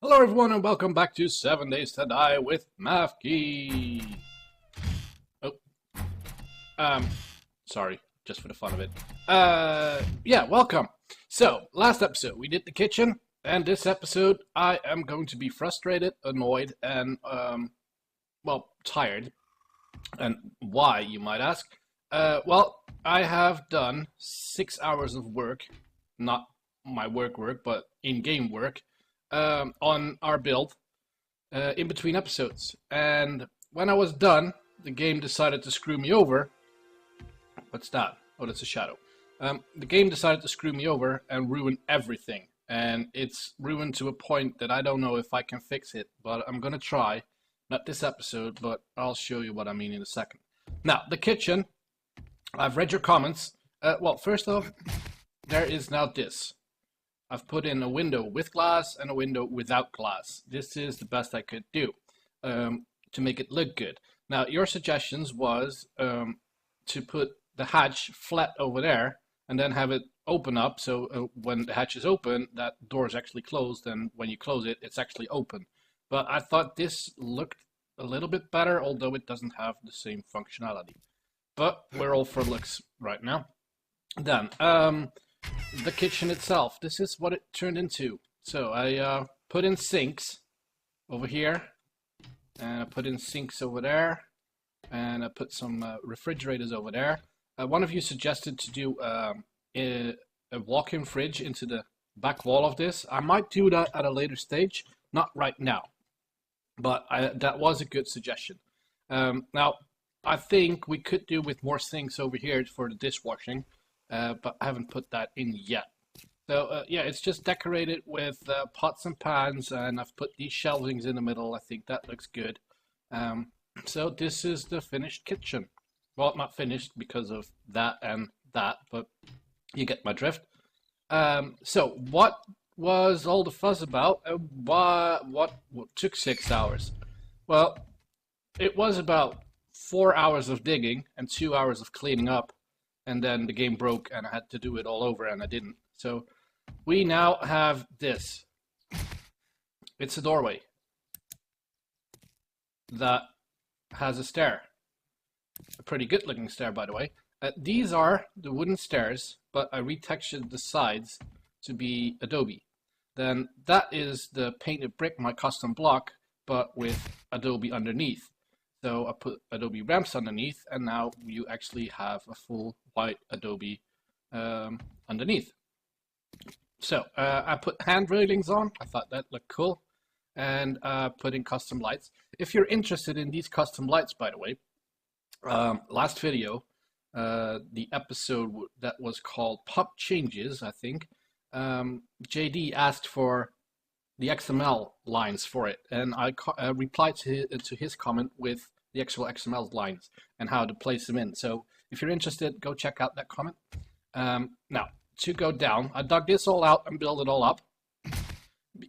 Hello everyone and welcome back to 7 Days to Die with Navezgane. Oh, sorry, just for the fun of it. Yeah, welcome. So, last episode we did the kitchen, and this episode I am going to be frustrated, annoyed, and, well, tired. And why, you might ask? Well, I have done 6 hours of work, not my work, but in-game work, on our build in between episodes. And when I was done, the game decided to screw me over. What's that? Oh, that's a shadow. The game decided to screw me over and ruin everything. And it's ruined to a point that I don't know if I can fix it, but I'm gonna try. Not this episode, but I'll show you what I mean in a second. Now, the kitchen. I've read your comments. Well, first off, there is now this. I've put in a window with glass and a window without glass. This is the best I could do to make it look good. Now, your suggestions was to put the hatch flat over there and then have it open up. So when the hatch is open, that door is actually closed, and when you close it, it's actually open. But I thought this looked a little bit better, although it doesn't have the same functionality. But we're all for looks right now. Then, the kitchen itself. This is what it turned into. So I put in sinks over here, and I put in sinks over there, and I put some refrigerators over there. One of you suggested to do a walk-in fridge into the back wall of this. I might do that at a later stage, not right now, but that was a good suggestion. Now, I think we could do with more sinks over here for the dishwashing. But I haven't put that in yet. So yeah, it's just decorated with pots and pans, and I've put these shelvings in the middle. I think that looks good. So this is the finished kitchen. Well, not finished because of that and that, but you get my drift. So what was all the fuss about? What took 6 hours? Well, it was about 4 hours of digging and 2 hours of cleaning up. And then the game broke and I had to do it all over, and I didn't. So we now have this. It's a doorway that has a stair. A pretty good looking stair, by the way. These are the wooden stairs, but I retextured the sides to be adobe. Then that is the painted brick, my custom block, but with adobe underneath. So I put Adobe ramps underneath, and now you actually have a full white Adobe underneath. So I put hand railings on. I thought that looked cool, and put in custom lights. If you're interested in these custom lights, by the way, last video, the episode that was called Pop Changes, I think, JD asked for the XML lines for it, and I replied to his comment with the actual XML lines and how to place them in. So if you're interested, go check out that comment. Now, to go down, I dug this all out and build it all up.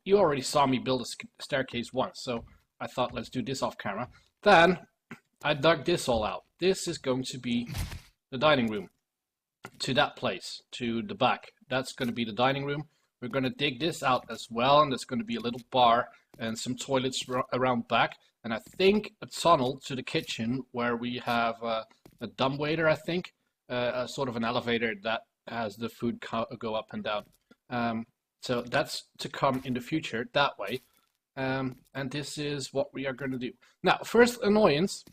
You already saw me build a staircase once, so I thought let's do this off camera. Then I dug this all out. This is going to be the dining room to that place, to the back. That's going to be the dining room. We're going to dig this out as well, and there's going to be a little bar and some toilets around back, and I think a tunnel to the kitchen where we have a dumbwaiter, I think, a sort of an elevator that has the food go up and down. So that's to come in the future that way, and this is what we are going to do. Now, first annoyance,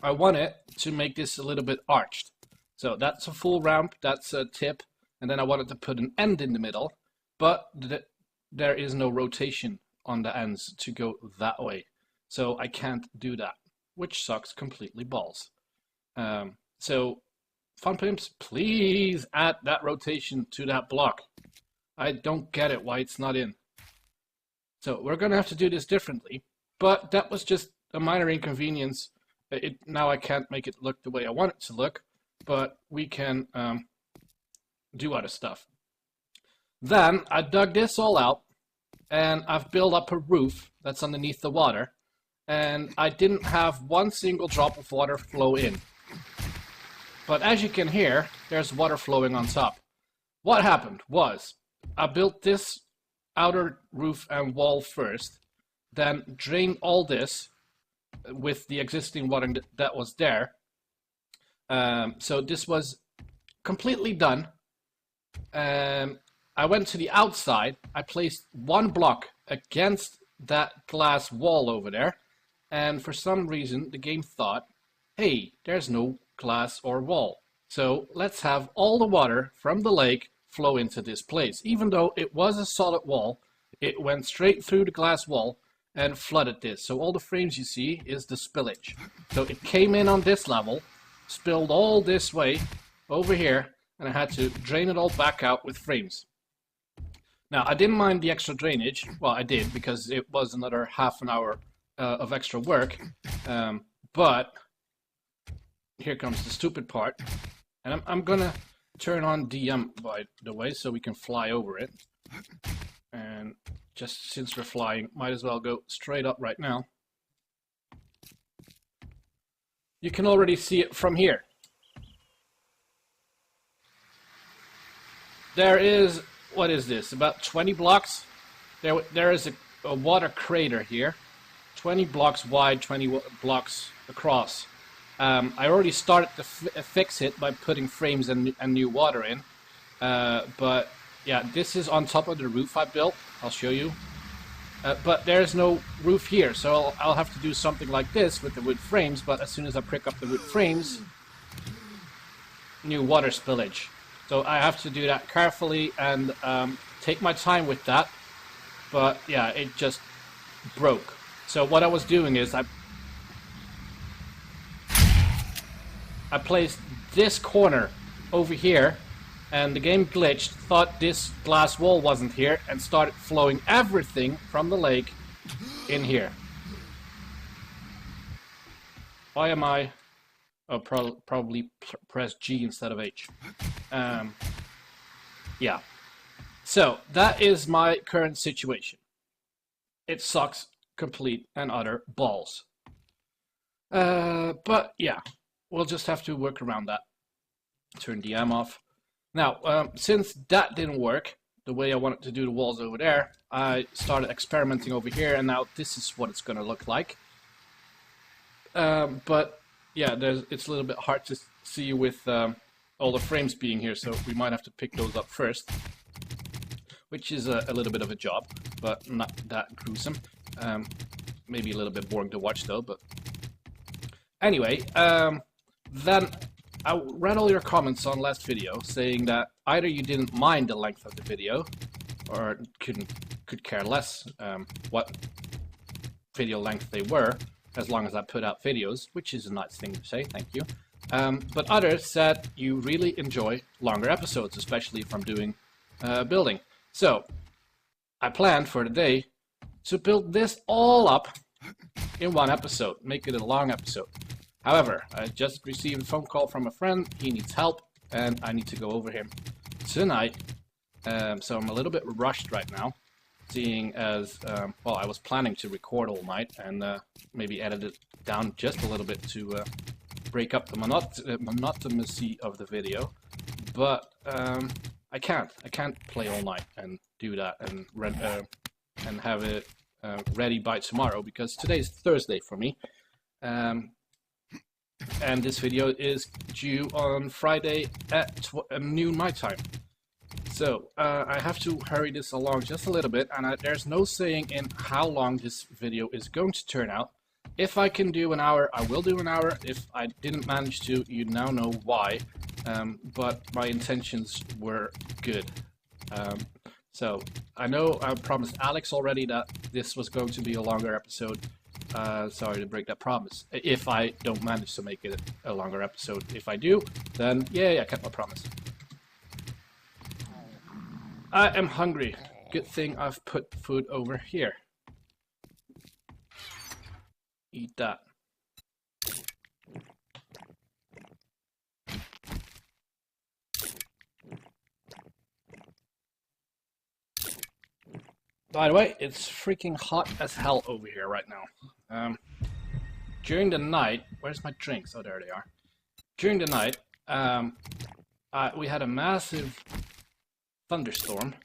I wanted to make this a little bit arched. So that's a full ramp, that's a tip, and then I wanted to put an end in the middle. But there is no rotation on the ends to go that way. So I can't do that, which sucks completely balls. So, Fun Pimps, please add that rotation to that block. I don't get it why it's not in. So we're going to have to do this differently. But that was just a minor inconvenience. Now I can't make it look the way I want it to look. But we can do other stuff. Then I dug this all out, and I've built up a roof that's underneath the water, and I didn't have one single drop of water flow in. But as you can hear, there's water flowing on top. What happened was, I built this outer roof and wall first, then drained all this with the existing water that was there. So this was completely done. I went to the outside. I placed one block against that glass wall over there, and for some reason the game thought, hey, there's no glass or wall, so let's have all the water from the lake flow into this place. Even though it was a solid wall, it went straight through the glass wall and flooded this. So all the frames you see is the spillage. So it came in on this level, spilled all this way over here, and I had to drain it all back out with frames. Now, I didn't mind the extra drainage. Well, I did, because it was another half an hour of extra work. But here comes the stupid part. And I'm gonna turn on DM, by the way, so we can fly over it. And just since we're flying, might as well go straight up right now. You can already see it from here. There is, what is this, about 20 blocks? There is a water crater here, 20 blocks wide, 20 blocks across. I already started to fix it by putting frames and new water in. But yeah, this is on top of the roof I built. I'll show you. But there's no roof here, so I'll have to do something like this with the wood frames, but as soon as I pick up the wood frames, new water spillage. So I have to do that carefully and take my time with that. But yeah, it just broke. So what I was doing is I placed this corner over here, and the game glitched, thought this glass wall wasn't here, and started flowing everything from the lake in here. Why am I... Oh, probably press G instead of H. Yeah. So, that is my current situation. It sucks complete and utter balls. But yeah, we'll just have to work around that. Turn DM off. Now, since that didn't work the way I wanted to do the walls over there, I started experimenting over here, and now this is what it's going to look like. But yeah, it's a little bit hard to see with all the frames being here, so we might have to pick those up first, which is a little bit of a job, but not that gruesome. Maybe a little bit boring to watch though, but anyway, then I read all your comments on last video saying that either you didn't mind the length of the video, or could care less what video length they were, as long as I put out videos, which is a nice thing to say, thank you. But others said you really enjoy longer episodes, especially from doing building. So, I planned for the day to build this all up in one episode, make it a long episode. However, I just received a phone call from a friend, he needs help, and I need to go over him tonight. So I'm a little bit rushed right now, seeing as, well, I was planning to record all night and maybe edit it down just a little bit to break up the monotonousy of the video. But I can't play all night and do that and have it ready by tomorrow, because today's Thursday for me. And this video is due on Friday at noon my time. So, I have to hurry this along just a little bit, and there's no saying in how long this video is going to turn out. If I can do an hour, I will do an hour. If I didn't manage to, you now know why. But my intentions were good. So, I know I promised Alex already that this was going to be a longer episode. Sorry to break that promise. If I don't manage to make it a longer episode. If I do, then yay, I kept my promise. I am hungry. Good thing I've put food over here. Eat that. By the way, it's freaking hot as hell over here right now. During the night, where's my drinks? Oh, there they are. During the night, we had a massive thunderstorm,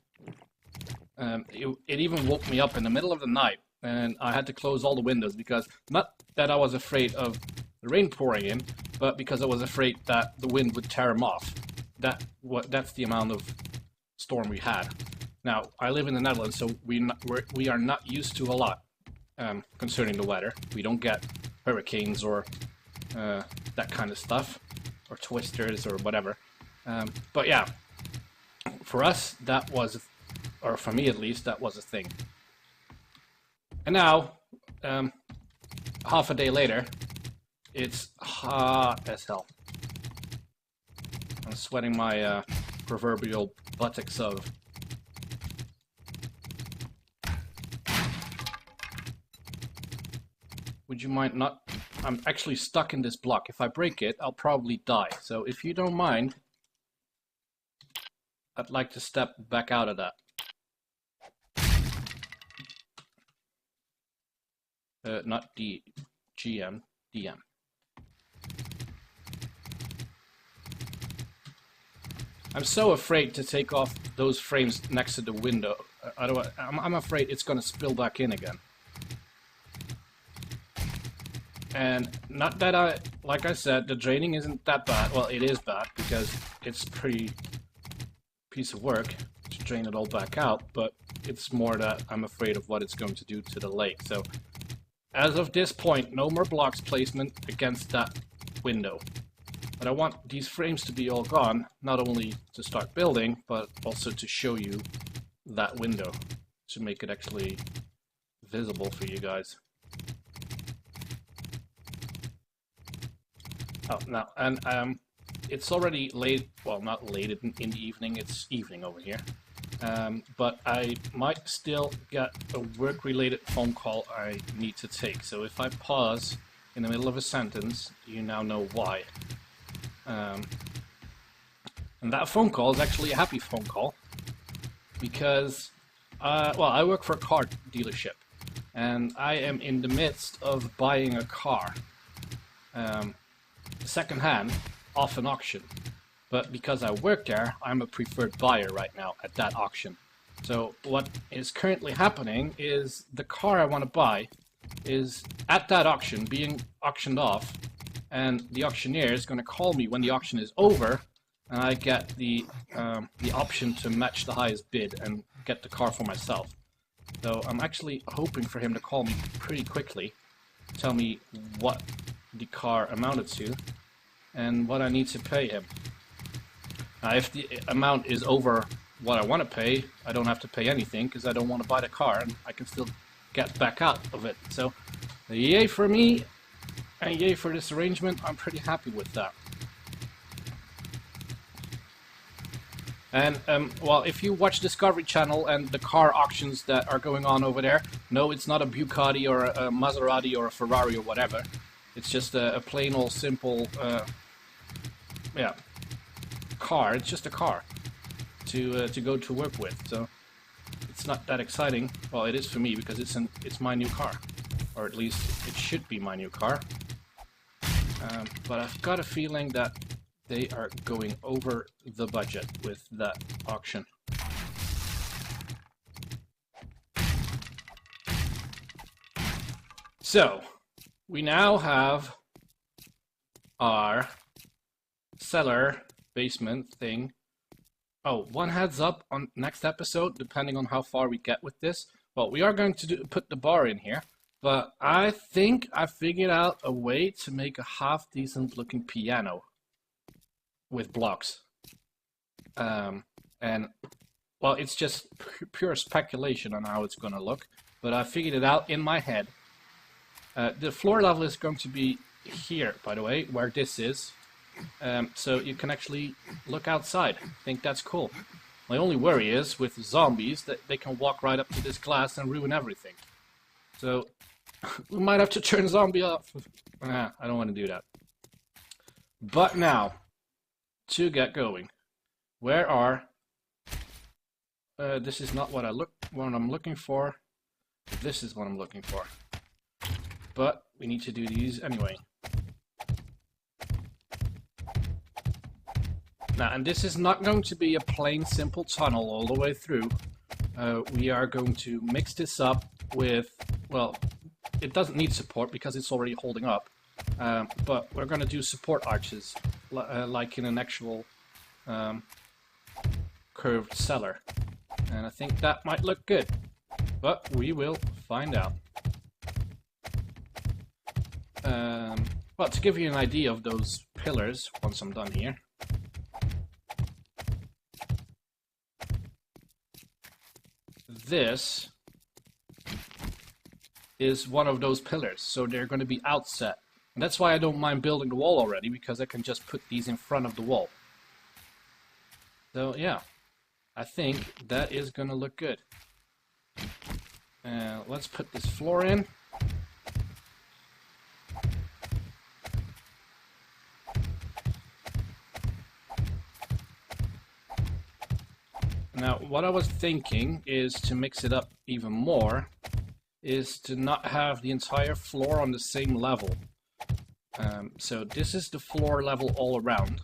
It even woke me up in the middle of the night, and I had to close all the windows because not that I was afraid of the rain pouring in, but because I was afraid that the wind would tear them off. That's the amount of storm we had. Now, I live in the Netherlands, so we are not used to a lot concerning the weather. We don't get hurricanes or that kind of stuff, or twisters or whatever. But yeah, for us, that was, or for me at least, that was a thing. And now, half a day later, it's hot as hell. I'm sweating my proverbial buttocks of. Would you mind not? I'm actually stuck in this block. If I break it, I'll probably die. So if you don't mind, I'd like to step back out of that. Not GM, DM. I'm so afraid to take off those frames next to the window. I'm afraid it's gonna spill back in again. And not that like I said, the draining isn't that bad. Well, it is bad because it's pretty piece of work to drain it all back out, but it's more that I'm afraid of what it's going to do to the lake. So as of this point, no more blocks placement against that window. But I want these frames to be all gone, not only to start building, but also to show you that window, to make it actually visible for you guys. Oh, now, and it's already late, well, not late in the evening, it's evening over here. But I might still get a work-related phone call I need to take. So if I pause in the middle of a sentence, you now know why. And that phone call is actually a happy phone call. Because, well, I work for a car dealership. And I am in the midst of buying a car. Second-hand, off an auction. But because I work there, I'm a preferred buyer right now at that auction. So what is currently happening is the car I want to buy is at that auction being auctioned off, and the auctioneer is going to call me when the auction is over, and I get the option to match the highest bid and get the car for myself. So I'm actually hoping for him to call me pretty quickly, tell me what the car amounted to, and what I need to pay him. Now, if the amount is over what I want to pay, I don't have to pay anything because I don't want to buy the car and I can still get back out of it. So, yay for me and yay for this arrangement. I'm pretty happy with that. And, well, if you watch Discovery Channel and the car auctions that are going on over there, no, it's not a Bugatti or a Maserati or a Ferrari or whatever. It's just a plain old simple, yeah, car. It's just a car to go to work with. So it's not that exciting. Well, it is for me because it's my new car, or at least it should be my new car. But I've got a feeling that they are going over the budget with that auction. So we now have our cellar basement thing. Oh, one heads up on next episode, depending on how far we get with this. Well, we are going to put the bar in here, but I think I figured out a way to make a half decent looking piano with blocks. And well, it's just pure speculation on how it's going to look, but I figured it out in my head. The floor level is going to be here, by the way, where this is. So you can actually look outside. I think that's cool. My only worry is with zombies that they can walk right up to this glass and ruin everything. So we might have to turn zombie off. I don't want to do that. But now, to get going, where are? This is not what I'm looking for. This is what I'm looking for. But we need to do these anyway. Now, and this is not going to be a plain simple tunnel all the way through. we are going to mix this up with, well, it doesn't need support because it's already holding up, but we're going to do support arches like in an actual curved cellar, and I think that might look good, but we will find out. Well, to give you an idea of those pillars, once I'm done here, this is one of those pillars, so they're going to be outset. And that's why I don't mind building the wall already, because I can just put these in front of the wall. So yeah, I think that is going to look good. Let's put this floor in. Now, what I was thinking is to mix it up even more, is to not have the entire floor on the same level. So this is the floor level all around,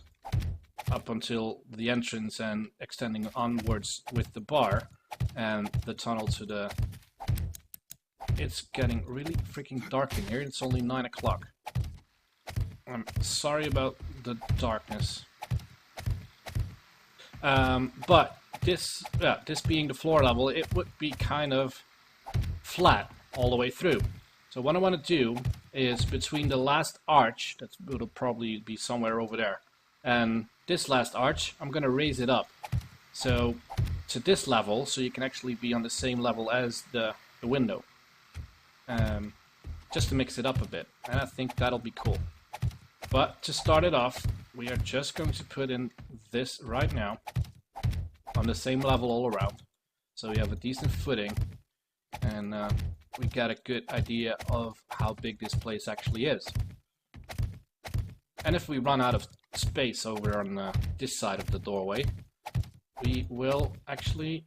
up until the entrance and extending onwards with the bar, and the tunnel to the... It's getting really freaking dark in here. It's only 9 o'clock. I'm sorry about the darkness. But this being the floor level, it would be kind of flat all the way through. So what I want to do is between the last arch, it'll probably be somewhere over there, and this last arch, I'm going to raise it up. So to this level, so you can actually be on the same level as the window. Just to mix it up a bit, and I think that'll be cool. But to start it off, we are just going to put in this right now on the same level all around, so we have a decent footing, and we got a good idea of how big this place actually is. And if we run out of space over on this side of the doorway, we will actually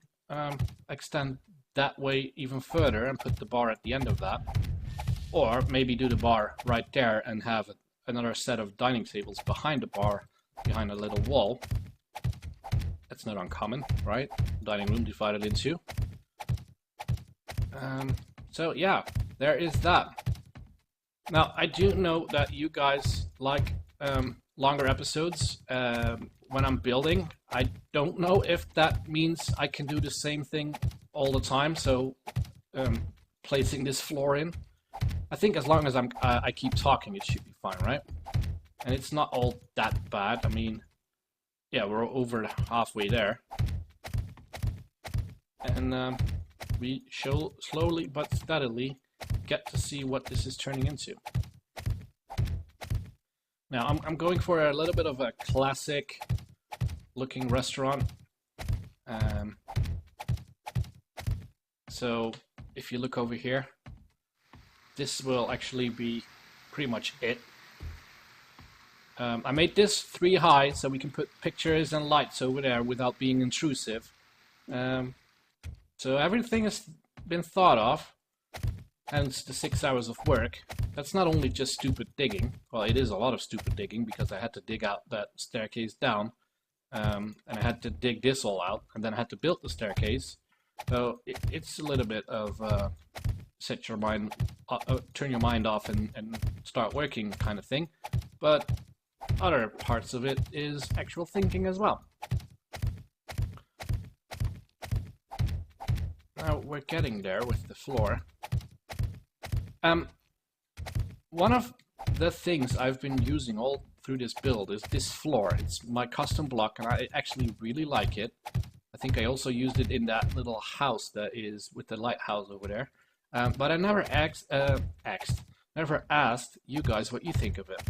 extend that way even further and put the bar at the end of that, or maybe do the bar right there and have another set of dining tables behind the bar, behind a little wall. That's not uncommon, right? Dining room divided in two. So yeah, there is that. Now, I do know that you guys like longer episodes when I'm building. I don't know if that means I can do the same thing all the time, so placing this floor in. I think as long as I keep talking, it should be fine, right? And it's not all that bad. I mean, yeah, we're over halfway there. And we slowly but steadily get to see what this is turning into. Now, I'm going for a little bit of a classic looking restaurant. So if you look over here, this will actually be pretty much it. I made this 3 high so we can put pictures and lights over there without being intrusive. So everything has been thought of, hence the 6 hours of work. That's not only just stupid digging. Well, it is a lot of stupid digging because I had to dig out that staircase down, and I had to dig this all out, and then I had to build the staircase. So it's a little bit of set your mind, turn your mind off and start working kind of thing. But other parts of it is actual thinking as well. Now we're getting there with the floor. One of the things I've been using all through this build is this floor. It's my custom block, and I actually really like it. I think I also used it in that little house that is with the lighthouse over there. But I never never asked you guys what you think of it.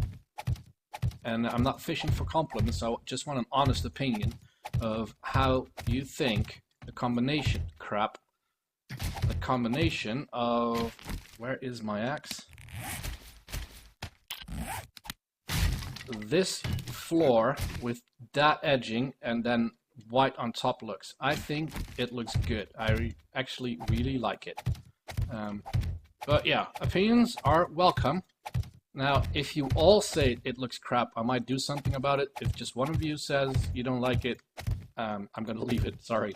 And I'm not fishing for compliments, I just want an honest opinion of how you think the combination of, where is my axe? This floor with that edging and then white on top looks. I think it looks good. I actually really like it. But yeah, opinions are welcome. Now, if you all say it looks crap, I might do something about it. If just one of you says you don't like it, I'm gonna leave it. Sorry.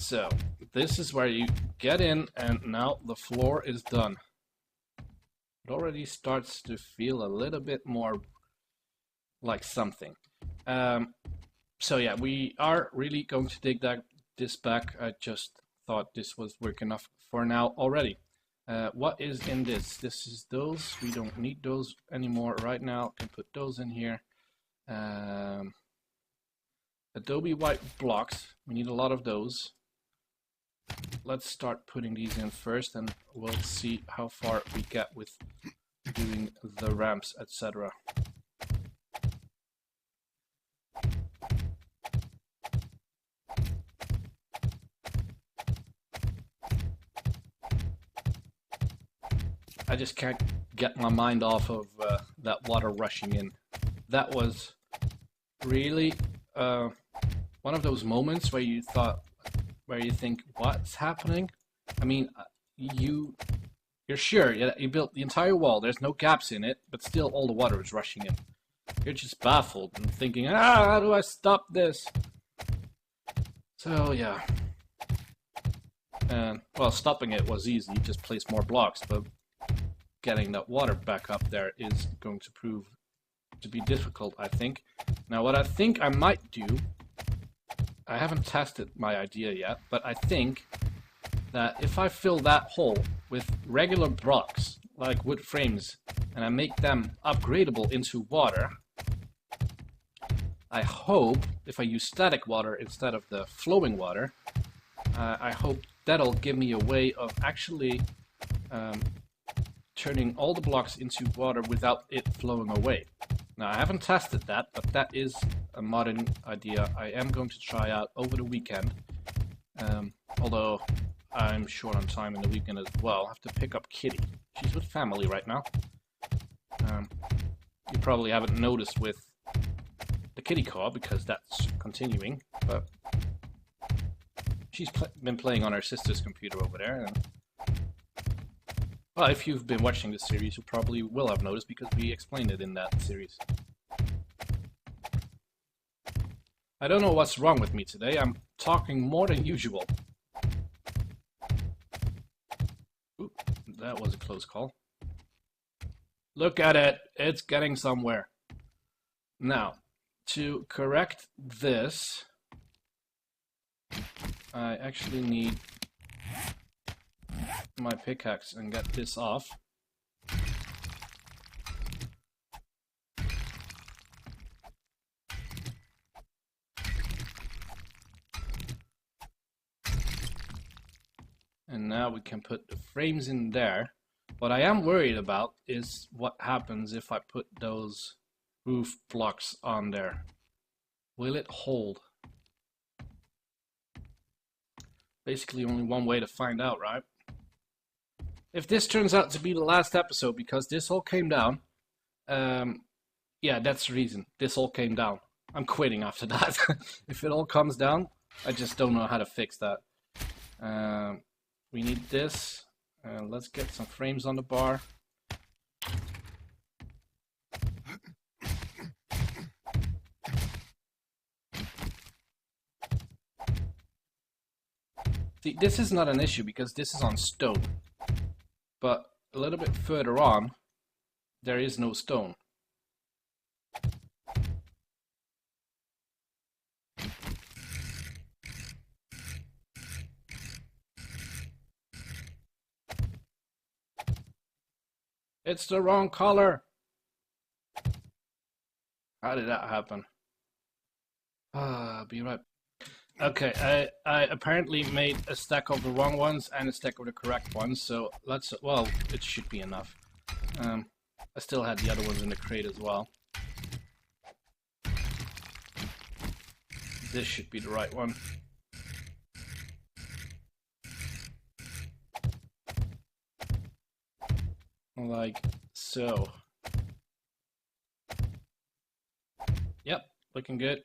So this is where you get in, and now the floor is done. It already starts to feel a little bit more like something. So yeah, we are really going to dig this back. I just thought this was work enough for now already. What is in this? This is those. We don't need those anymore right now. Can put those in here. Adobe white blocks. We need a lot of those. Let's start putting these in first, and we'll see how far we get with doing the ramps, etc. I just can't get my mind off of that water rushing in. That was really one of those moments where you think, what's happening? I mean, you're sure you built the entire wall. There's no gaps in it, but still all the water is rushing in. You're just baffled and thinking, how do I stop this? So yeah. Well, stopping it was easy. Just place more blocks, but getting that water back up there is going to prove to be difficult, I think. Now, what I think I might do, I haven't tested my idea yet, but I think that if I fill that hole with regular blocks, like wood frames, and I make them upgradable into water, I hope, if I use static water instead of the flowing water, I hope that'll give me a way of actually turning all the blocks into water without it flowing away. Now, I haven't tested that, but that is a modern idea I am going to try out over the weekend. Although I'm short on time in the weekend as well. I have to pick up Kitty. She's with family right now. You probably haven't noticed with the kitty call because that's continuing, but she's been playing on her sister's computer over there. And well, if you've been watching this series, you probably will have noticed because we explained it in that series. I don't know what's wrong with me today. I'm talking more than usual. Ooh, that was a close call. Look at it. It's getting somewhere. Now, to correct this, I actually need my pickaxe and get this off. And now we can put the frames in there. What I am worried about is what happens if I put those roof blocks on there. Will it hold? Basically only one way to find out, right? If this turns out to be the last episode because this all came down, yeah, that's the reason. This all came down. I'm quitting after that. If it all comes down, I just don't know how to fix that. We need this. Let's get some frames on the bar. See, this is not an issue because this is on stone. But a little bit further on, there is no stone. It's the wrong color. How did that happen? Be right. Okay, I apparently made a stack of the wrong ones and a stack of the correct ones, so let's, well, it should be enough. I still had the other ones in the crate as well. This should be the right one. Like so. Yep, looking good.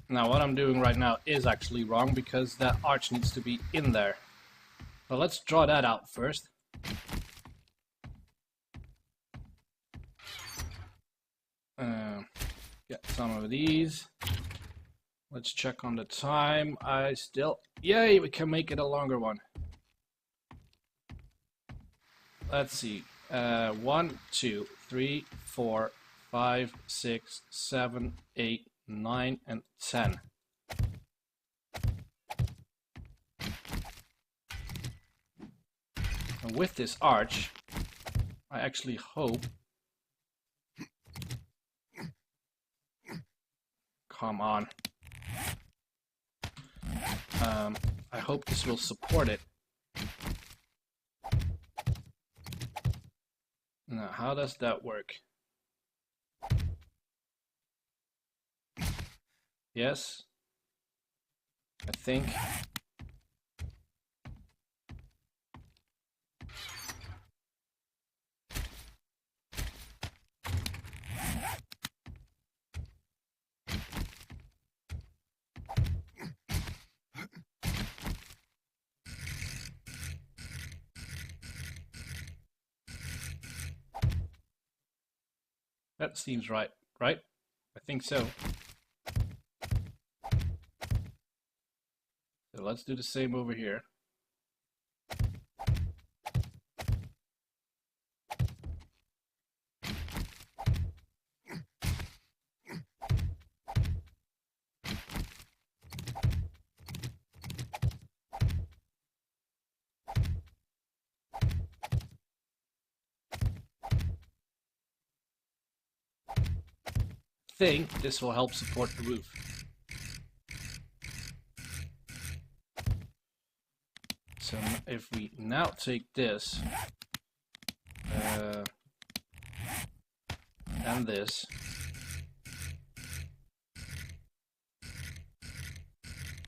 Now what I'm doing right now is actually wrong because that arch needs to be in there. But let's draw that out first. Get some of these. Let's check on the time. Yay, we can make it a longer one. Let's see. 1, 2, 3, 4, 5, 6, 7, 8, 9, and 10. And with this arch, I actually hope... Come on. I hope this will support it. Now, how does that work? Yes, I think. That seems right, right? I think so. So let's do the same over here. I think this will help support the roof. So if we now take this and this,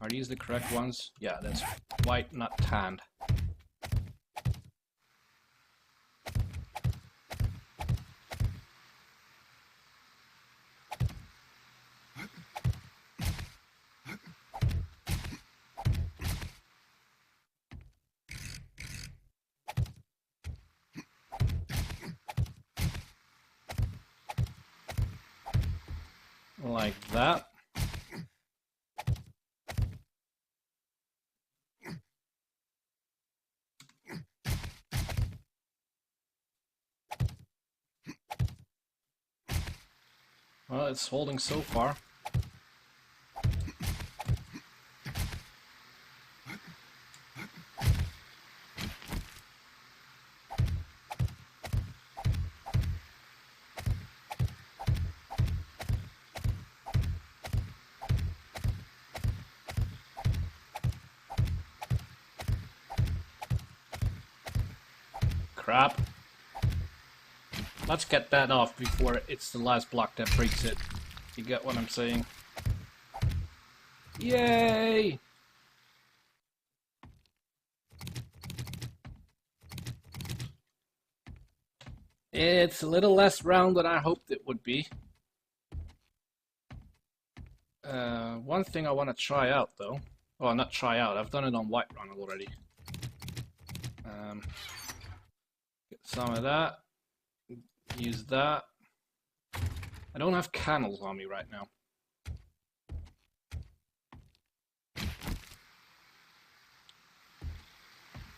are these the correct ones? Yeah, that's white, not tanned. Like that. Well, it's holding so far. Crap. Let's get that off before it's the last block that breaks it. You get what I'm saying? Yay! It's a little less round than I hoped it would be. One thing I want to try out though. Well, not try out, I've done it on Whiterun already. Get some of that. Use that. I don't have candles on me right now.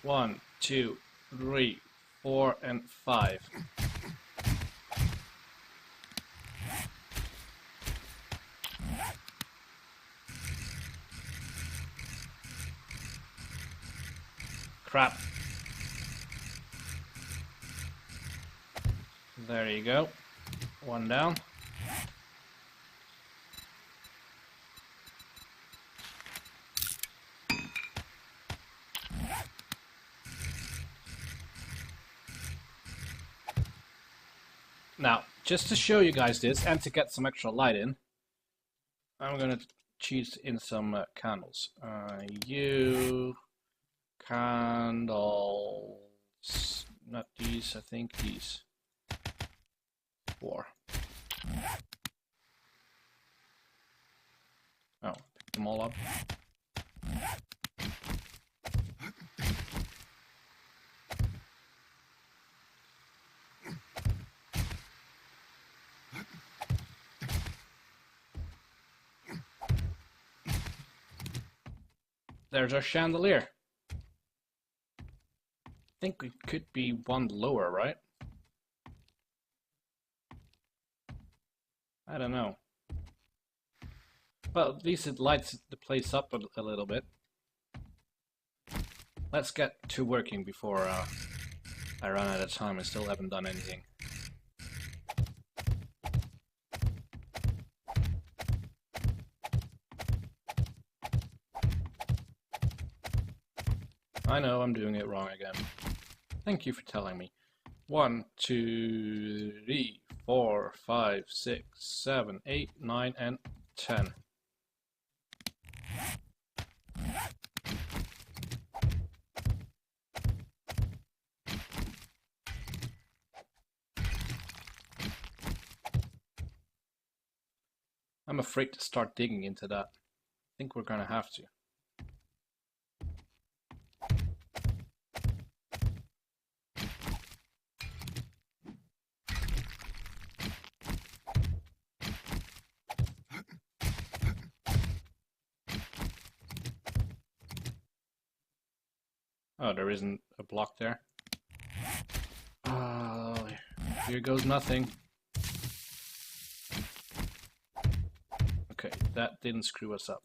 One, 2, 3, 4, and 5. Crap. There you go. One down. Now, just to show you guys this, and to get some extra light in, I'm gonna choose in some candles. Candles, not these, I think these. 4. Oh, pick them all up. there's our chandelier. I think we could be one lower, right? I don't know. Well, at least it lights the place up a little bit. Let's get to working before I run out of time. I still haven't done anything. I know I'm doing it wrong again. Thank you for telling me. 1, 2, 3, 4, 5, 6, 7, 8, 9, and 10. I'm afraid to start digging into that. I think we're gonna have to. Oh, there isn't a block there. Oh, here goes nothing. Okay, that didn't screw us up.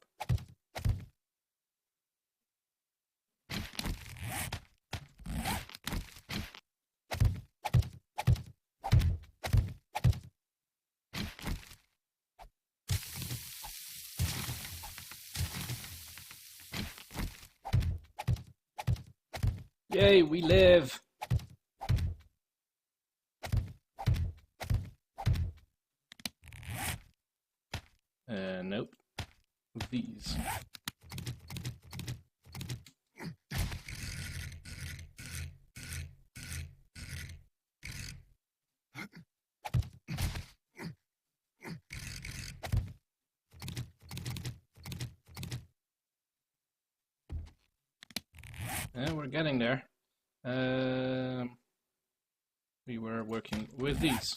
Yay, we live! Nope. These. We're getting there. We were working with these.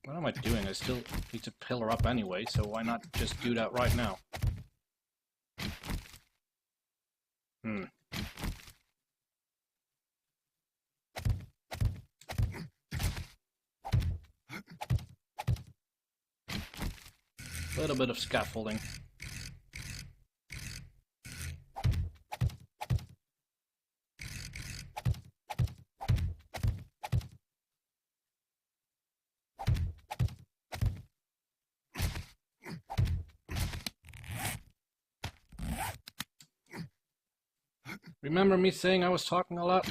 What am I doing? I still need to pillar up anyway, so why not just do that right now? A little bit of scaffolding. Remember me saying I was talking a lot?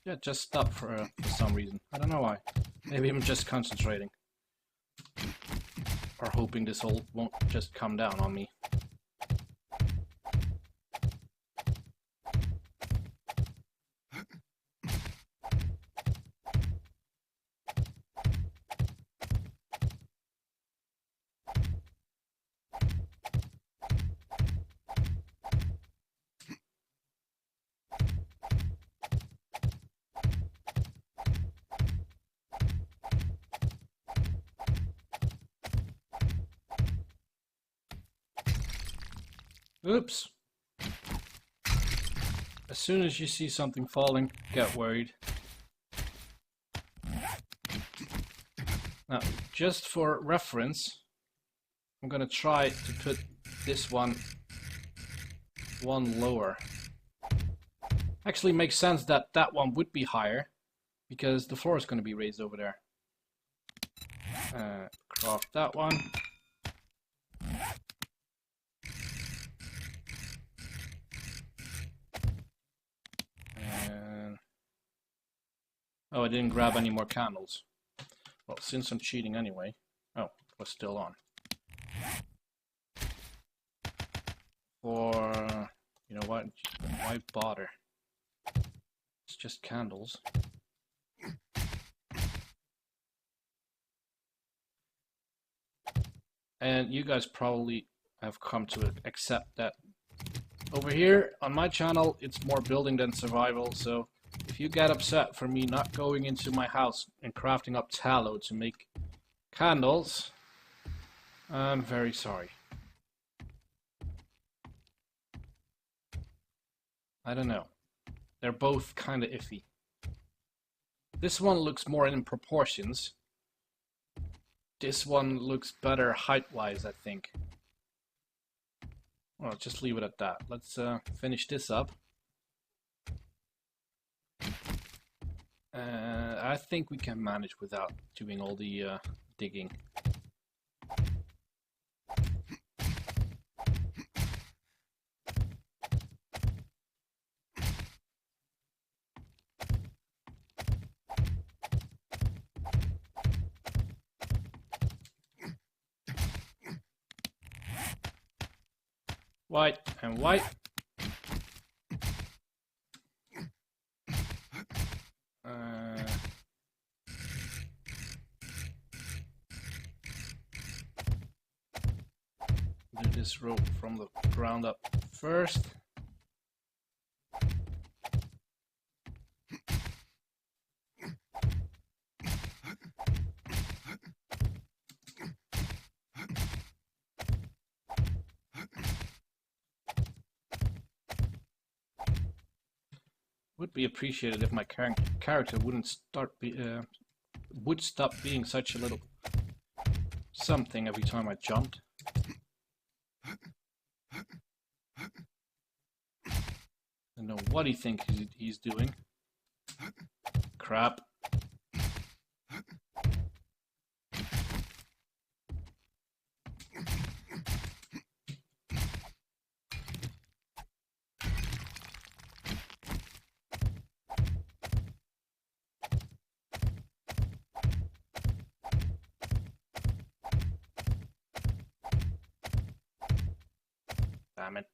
Yeah, just stopped for some reason. I don't know why. Maybe I'm just concentrating. Or hoping this all won't just come down on me. Oops. As soon as you see something falling, get worried. Now, just for reference, I'm gonna try to put this one lower. Actually makes sense that that one would be higher, because the floor is gonna be raised over there. Craft that one. Oh, I didn't grab any more candles. Well, since I'm cheating anyway. Oh, it was still on. Or, you know what? Why bother? It's just candles. And you guys probably have come to accept that Over here on my channel, it's more building than survival, so if you get upset for me not going into my house and crafting up tallow to make candles, I'm very sorry. I don't know. They're both kind of iffy. This one looks more in proportions. This one looks better height-wise, I think. Well, just leave it at that. Let's finish this up. I think we can manage without doing all the digging. White and white. Do this row from the ground up first. Would be appreciated if my character wouldn't would stop being such a little something every time I jumped. I don't know what he thinks he's doing. Crap. Damn it.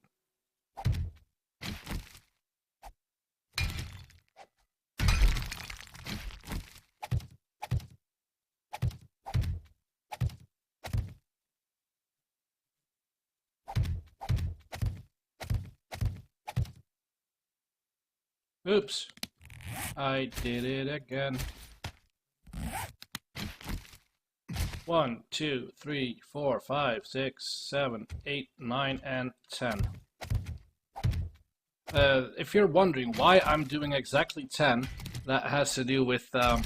Oops. I did it again. 1, 2, 3, 4, 5, 6, 7, 8, 9, and 10. If you're wondering why I'm doing exactly 10, that has to do with the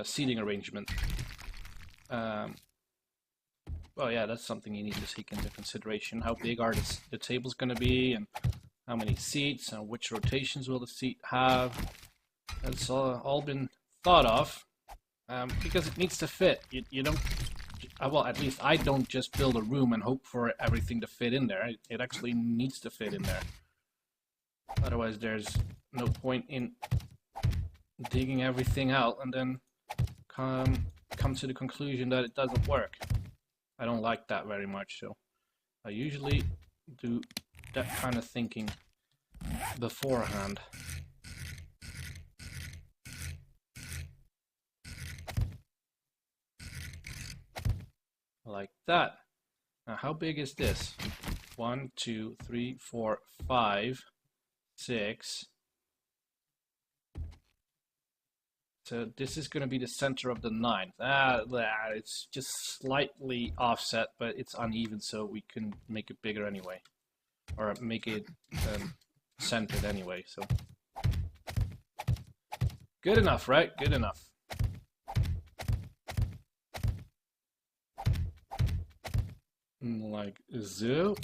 seating arrangement. Well, yeah, that's something you need to take into consideration. How big are the tables going to be, and how many seats, and which rotations will the seat have? That's all been thought of. Because it needs to fit. You don't, well, at least I don't just build a room and hope for everything to fit in there. It actually needs to fit in there. Otherwise, there's no point in digging everything out and then come to the conclusion that it doesn't work. I don't like that very much, so I usually do that kind of thinking beforehand. Like that. Now, how big is this? 1, 2, 3, 4, 5, 6. So this is going to be the center of the 9. It's just slightly offset, but it's uneven, so we can make it bigger anyway, or make it centered anyway. So good enough, right? Good enough. Like so.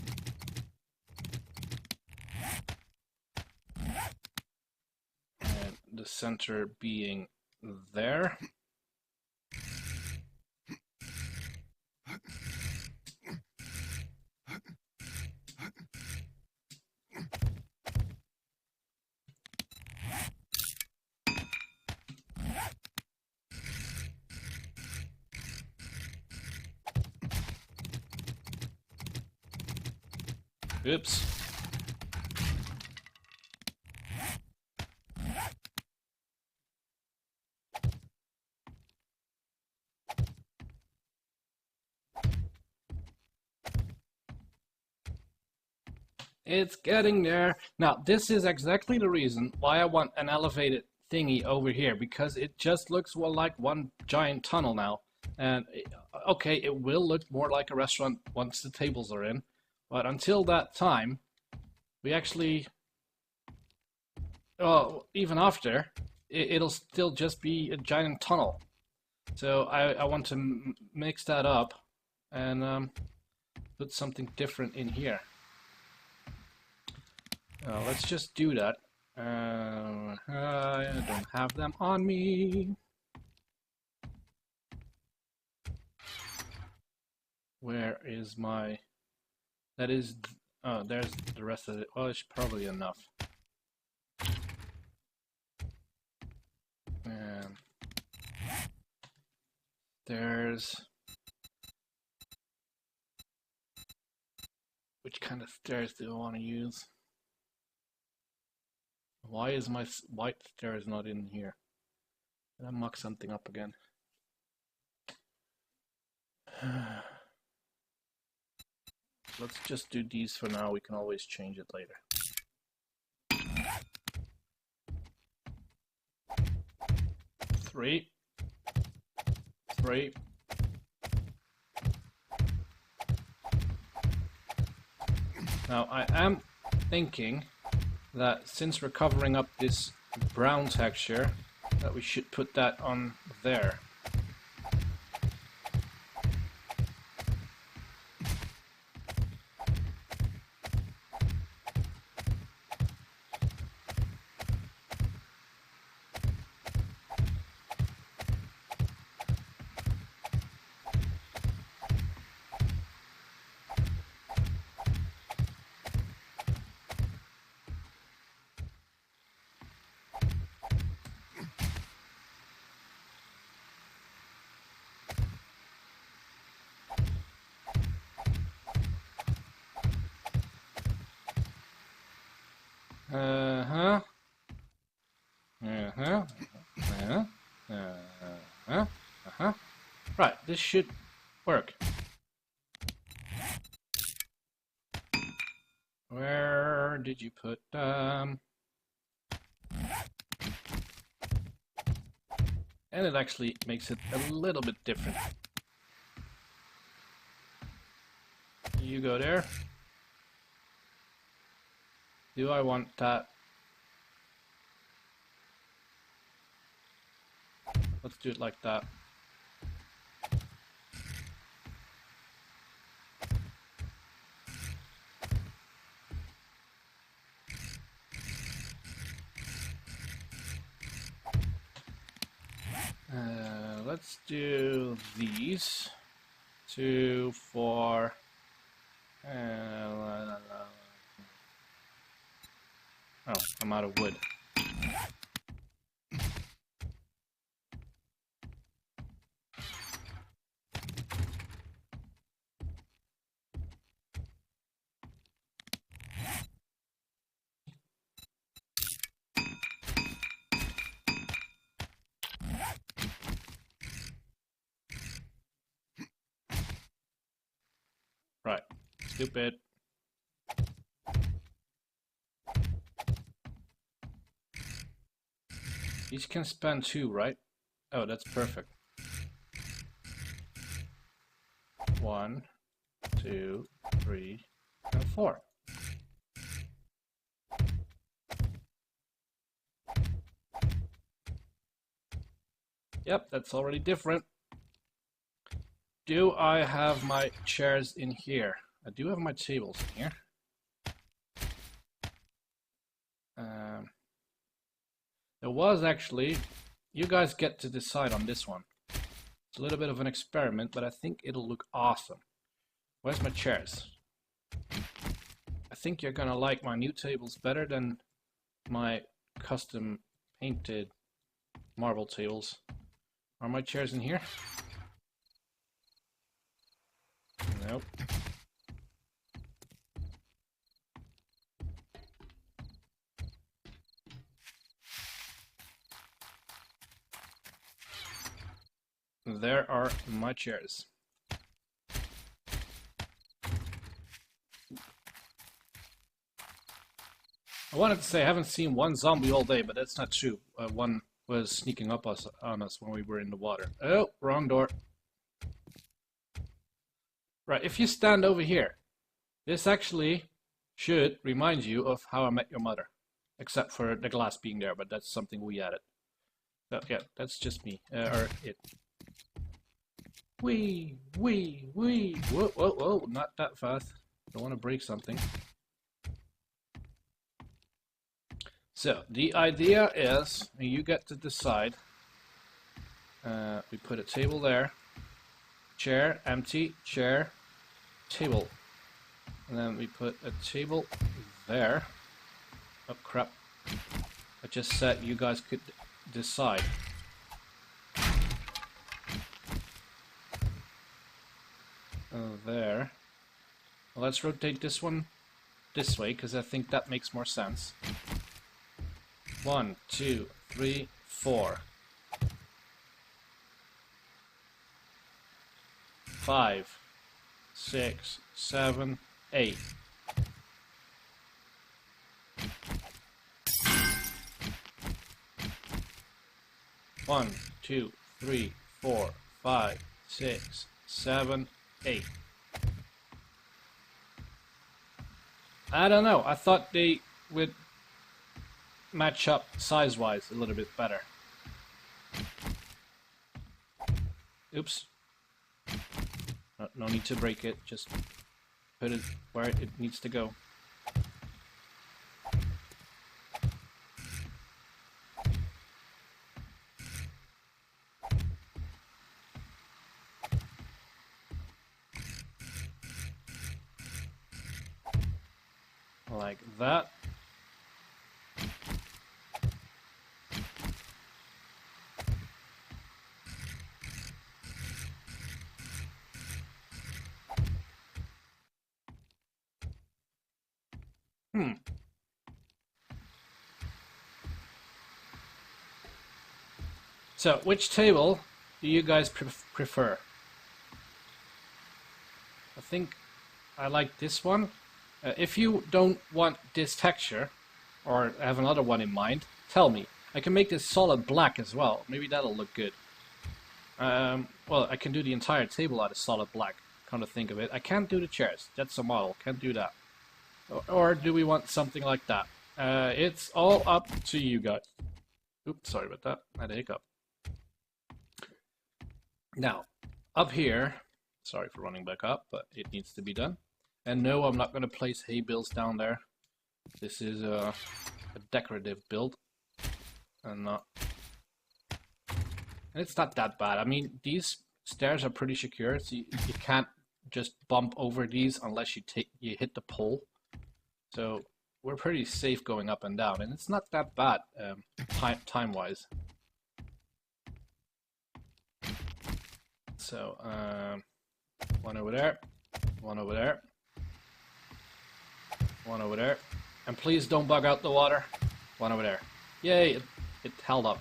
And the center being there. Oops. It's getting there. Now, this is exactly the reason why I want an elevated thingy over here, because it just looks well like one giant tunnel now. And okay, it will look more like a restaurant once the tables are in, but until that time, we actually, oh, even after, it'll still just be a giant tunnel. So I want to mix that up and put something different in here. Let's just do that. I don't have them on me. Where is my... That is... Oh, there's the rest of it. Well, it's probably enough. And there's... Which kind of stairs do I want to use? Why is my white stairs not in here? Did I muck something up again? Let's just do these for now. We can always change it later. Three. Now I am thinking that since we're covering up this brown texture, that we should put that on there. Right, this should work. Where did you put them? And it actually makes it a little bit different. You go there. Do I want that? Let's do it like that. Let's do these 2, 4. Oh, I'm out of wood. Right, stupid. Each can span 2, right? Oh, that's perfect. 1, 2, 3, and 4. Yep, that's already different. Do I have my chairs in here? I do have my tables in here. There was actually, you guys get to decide on this one. It's a little bit of an experiment, but I think it'll look awesome. Where's my chairs? I think you're gonna like my new tables better than my custom painted marble tables. Are my chairs in here? Nope. There are my chairs. I wanted to say I haven't seen one zombie all day, but that's not true. One was sneaking up on us when we were in the water. Oh, wrong door. Right, if you stand over here, this actually should remind you of How I Met Your Mother. Except for the glass being there, but that's something we added. So, yeah, that's just me. Or it. Wee! Whoa, whoa, whoa, not that fast. Don't want to break something. So, the idea is, you get to decide. We put a table there. Chair, empty, chair, table. And then we put a table there. Oh crap. I just said you guys could decide. There. Well, let's rotate this one this way, because I think that makes more sense. 1, 2, 3, 4. 5, 6, 7, 8. One, 2, 3, 4, 5, 6, 7, 8. I don't know. I thought they would match up size-wise a little bit better. Oops. No need to break it. Just put it where it needs to go. Like that. So, which table do you guys prefer? I think I like this one. If you don't want this texture, or have another one in mind, tell me. I can make this solid black as well. Maybe that'll look good. Well, I can do the entire table out of solid black, come to think of it. I can't do the chairs. That's a model. Can't do that. Or do we want something like that? It's all up to you guys. Oops, sorry about that. I had a hiccup. Now, up here, sorry for running back up, but it needs to be done. And no, I'm not going to place hay bales down there. This is a decorative build, and not. And it's not that bad. I mean, these stairs are pretty secure, so you can't just bump over these unless you hit the pole. So we're pretty safe going up and down, and it's not that bad time-wise. So one over there, one over there, one over there, and please don't bug out the water. One over there. Yay! It held up.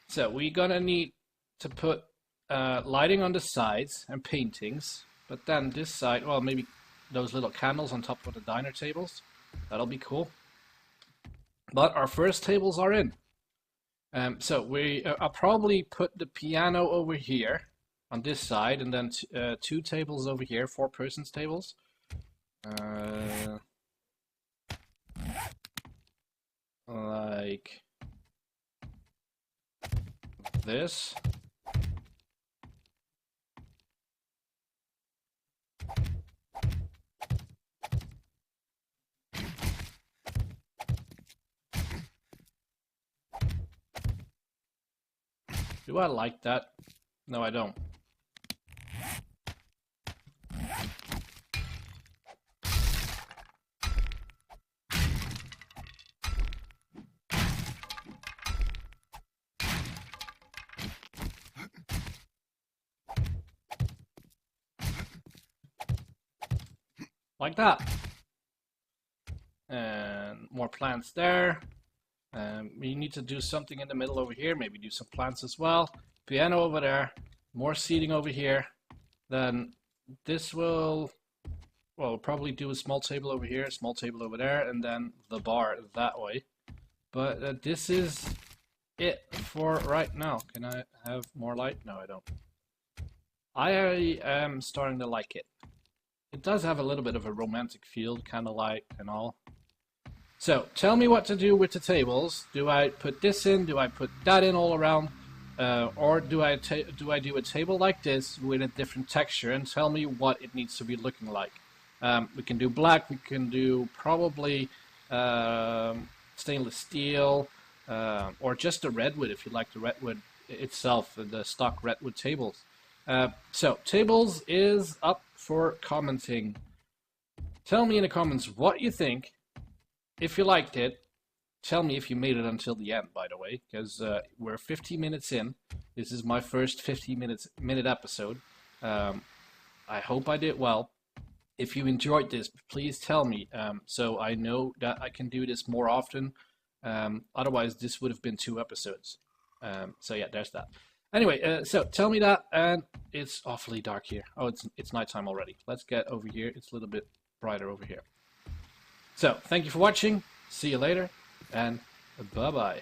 So we're gonna need to put lighting on the sides and paintings, but then this side, well, maybe those little candles on top of the diner tables. That'll be cool. But our first tables are in. So I'll probably put the piano over here on this side, and then two tables over here, 4-person tables. Like this. Do I like that? No, I don't. Like that. And more plants there. We need to do something in the middle over here, maybe do some plants as well. Piano over there, more seating over here. Then this will well, probably do a small table over here, a small table over there, and then the bar that way. But this is it for right now. Can I have more light? No, I don't. I am starting to like it. It does have a little bit of a romantic feel, kind of light and all. So, tell me what to do with the tables. Do I put this in? Do I put that in all around? Or do I do a table like this with a different texture, and tell me what it needs to be looking like? We can do black. We can do probably stainless steel, or just the redwood if you like the redwood itself, the stock redwood tables. So tables is up for commenting. Tell me in the comments what you think. If you liked it, tell me if you made it until the end, by the way, because we're 50 minutes in. This is my first 50-minute episode. I hope I did well. If you enjoyed this, please tell me, so I know that I can do this more often. Otherwise, this would have been 2 episodes. So yeah, there's that. Anyway, so tell me that, and it's awfully dark here. Oh, it's nighttime already. Let's get over here. It's a little bit brighter over here. So, thank you for watching. See you later, and bye-bye.